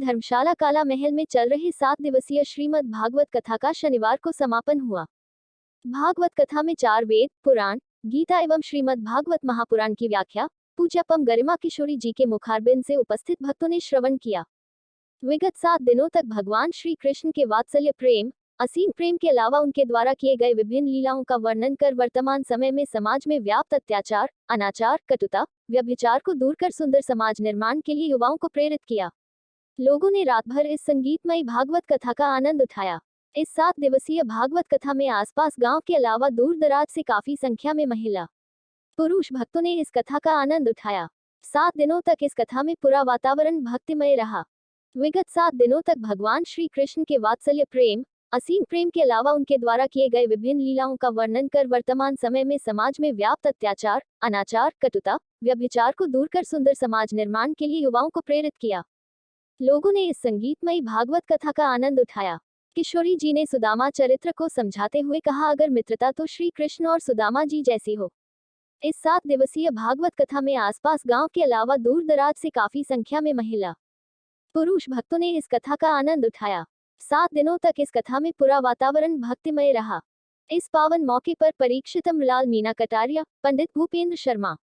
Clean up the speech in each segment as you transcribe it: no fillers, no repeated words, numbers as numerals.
धर्मशाला काला महल में चल रहे 7 दिवसीय श्रीमद् भागवत कथा का शनिवार को समापन हुआ। भागवत कथा में 4 वेद, पुराण, गीता एवं श्रीमद् भागवत महापुराण की व्याख्या पूज्य पम गरिमा किशोरी जी के मुखारबिंद से उपस्थित भक्तों ने श्रवण किया। विगत 7 दिनों तक भगवान श्री कृष्ण के वात्सल्य प्रेम, असीम प्रेम के अलावा उनके द्वारा किए गए विभिन्न लीलाओं का वर्णन कर वर्तमान समय में समाज में व्याप्त अत्याचार, अनाचार, कटुता, व्यभिचार को दूर कर सुंदर समाज निर्माण के लिए युवाओं को प्रेरित किया। लोगों ने रात भर इस संगीतमयी भागवत कथा का आनंद उठाया। इस 7 दिवसीय भागवत कथा में आसपास गांव के अलावा दूर दराज से काफी संख्या में महिला, पुरुष भक्तों ने इस कथा का आनंद उठाया। 7 दिनों तक इस कथा में पूरा वातावरण भक्तिमय रहा। विगत 7 दिनों तक भगवान श्री कृष्ण के वात्सल्य प्रेम, असीम प्रेम के अलावा उनके द्वारा किए गए विभिन्न लीलाओं का वर्णन कर वर्तमान समय में समाज में व्याप्त अत्याचार, अनाचार, कटुता, व्यभिचार को दूर कर सुंदर समाज निर्माण के लिए युवाओं को प्रेरित किया। लोगों ने इस संगीतमयी भागवत कथा का आनंद उठाया। किशोरी जी ने सुदामा चरित्र को समझाते हुए कहा, अगर मित्रता तो श्री कृष्ण और सुदामा जी जैसी हो। इस 7 दिवसीय भागवत कथा में आसपास गांव के अलावा दूर दराज से काफी संख्या में महिला, पुरुष भक्तों ने इस कथा का आनंद उठाया। 7 दिनों तक इस कथा में पूरा वातावरण भक्तिमय रहा। इस पावन मौके पर परीक्षित अमरलाल मीना कटारिया, पंडित भूपेंद्र शर्मा,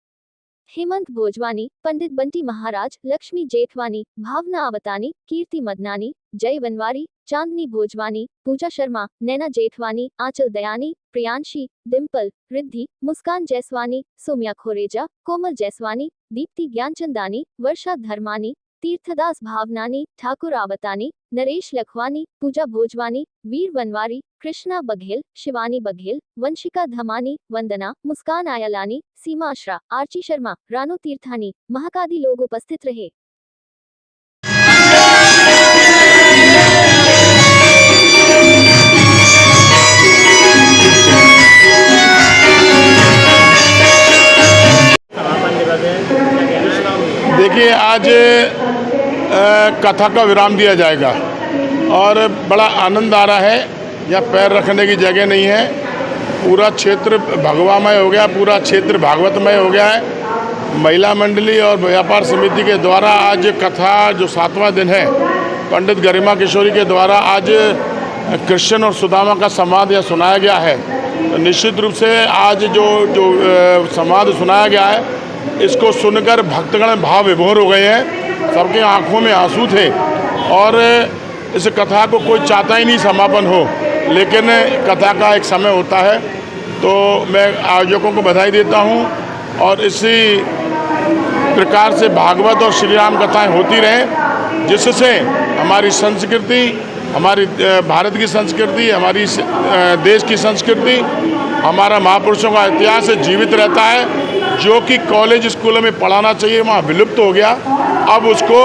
हेमंत भोजवानी, पंडित बंटी महाराज, लक्ष्मी जेठवानी, भावना आवतानी, कीर्ति मदनानी, जय वनवारी, चांदनी भोजवानी, पूजा शर्मा, नैना जेठवानी, आंचल दयानी, प्रियांशी, डिम्पल, रिद्धि, मुस्कान जैसवानी, सोम्या खोरेजा, कोमल जैसवानी, दीप्ति ज्ञानचंदानी, वर्षा धर्मानी, तीर्थदास भावनानी, ठाकुर आवतानी, नरेश लखवानी, पूजा भोजवानी, वीर वनवारी, कृष्णा बघेल, शिवानी बघेल, वंशिका धमानी, वंदना, मुस्कान आयलानी, सीमा आश्रा, आर्ची शर्मा, रानू तीर्थानी, महाकादी लोग उपस्थित रहे। देखिए, आज कथा का विराम दिया जाएगा और बड़ा आनंद आ रहा है। यहाँ पैर रखने की जगह नहीं है। पूरा क्षेत्र भगवामय हो गया, पूरा क्षेत्र भागवतमय हो गया है। महिला मंडली और व्यापार समिति के द्वारा आज कथा जो 7वां दिन है, पंडित गरिमा किशोरी के द्वारा आज कृष्ण और सुदामा का संवाद यहाँ सुनाया गया है। तो निश्चित रूप से आज जो संवाद सुनाया गया है, इसको सुनकर भक्तगण भाव विभोर हो गए हैं। सबके आंखों में आंसू थे और इस कथा को कोई चाहता ही नहीं समापन हो, लेकिन कथा का एक समय होता है। तो मैं आयोजकों को बधाई देता हूं और इसी प्रकार से भागवत और श्री राम कथाएँ होती रहें, जिससे हमारी संस्कृति, हमारी भारत की संस्कृति, हमारी देश की संस्कृति, हमारा महापुरुषों का इतिहास जीवित रहता है। जो कि कॉलेज स्कूलों में पढ़ाना चाहिए, वहाँ विलुप्त हो गया। अब उसको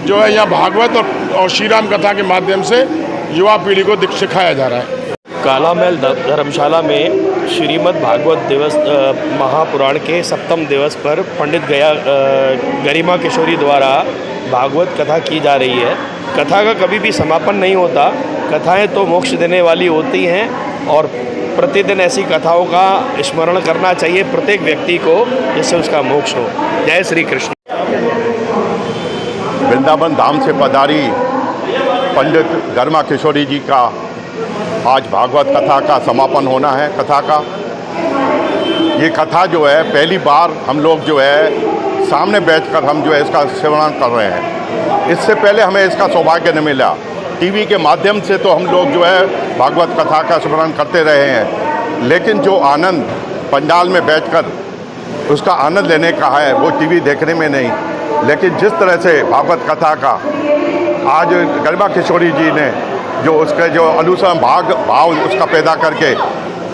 जो है यहाँ भागवत और श्री राम कथा के माध्यम से युवा पीढ़ी को सिखाया जा रहा है। काला महल धर्मशाला में श्रीमद् भागवत दिवस महापुराण के 7वें दिवस पर पंडित गरिमा किशोरी द्वारा भागवत कथा की जा रही है। कथा का कभी भी समापन नहीं होता। कथाएं तो मोक्ष देने वाली होती हैं और प्रतिदिन ऐसी कथाओं का स्मरण करना चाहिए प्रत्येक व्यक्ति को, जिससे उसका मोक्ष हो। जय श्री कृष्ण। वृंदावन धाम से पधारी पंडित गरिमा किशोरी जी का आज भागवत कथा का समापन होना है। कथा का ये कथा जो है पहली बार हम लोग जो है सामने बैठकर हम जो है इसका श्रवण कर रहे हैं। इससे पहले हमें इसका सौभाग्य नहीं मिला। टीवी के माध्यम से तो हम लोग जो है भागवत कथा का स्मरण करते रहे हैं, लेकिन जो आनंद पंडाल में बैठकर उसका आनंद लेने का है वो टीवी देखने में नहीं। लेकिन जिस तरह से भागवत कथा का आज गरिमा किशोरी जी ने जो उसके जो अनुसार भाव उसका पैदा करके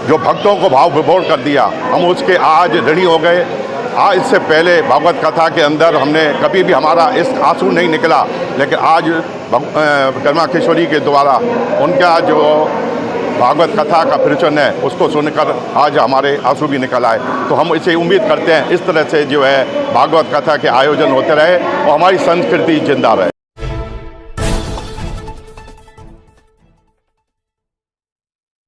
जो भक्तों को भाव विभोर कर दिया, हम उसके आज ऋणी हो गए। आज इससे पहले भागवत कथा के अंदर हमने कभी भी हमारा इस आंसू नहीं निकला, लेकिन आज गरिमा किशोरी के द्वारा उनका जो भागवत कथा का प्रवचन है उसको सुनकर आज हमारे आंसू भी निकल आए। तो हम इसे उम्मीद करते हैं इस तरह से जो है भागवत कथा के आयोजन होते रहे और हमारी संस्कृति जिंदा रहे।